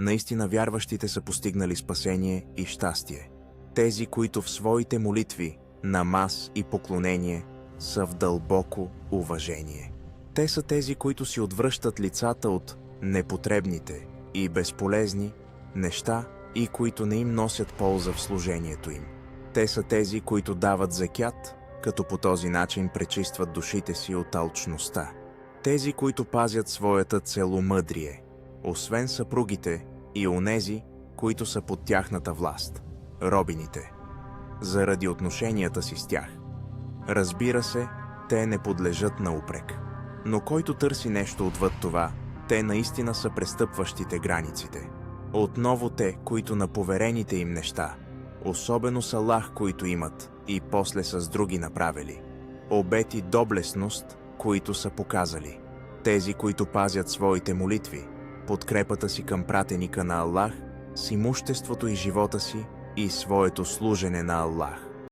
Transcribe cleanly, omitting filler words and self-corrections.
Наистина вярващите са постигнали спасение и щастие. Тези, които в своите молитви, намаз и поклонение са в дълбоко уважение. Те са тези, които си отвръщат лицата от непотребните и безполезни неща и които не им носят полза в служението им. Те са тези, които дават зекят, като по този начин пречистват душите си от алчността. Тези, които пазят своята целомъдрие, освен съпругите и онези, които са под тяхната власт, робините, заради отношенията си с тях. Разбира се, те не подлежат на упрек. Но който търси нещо отвъд това, те наистина са престъпващите границите. Отново те, които на поверените им неща, особено с Аллах, които имат, и после с други направили, обети доблестност, които са показали. Тези, които пазят своите молитви, подкрепата си към пратеника на Аллах, с имуществото и живота си и своето служене на Аллах.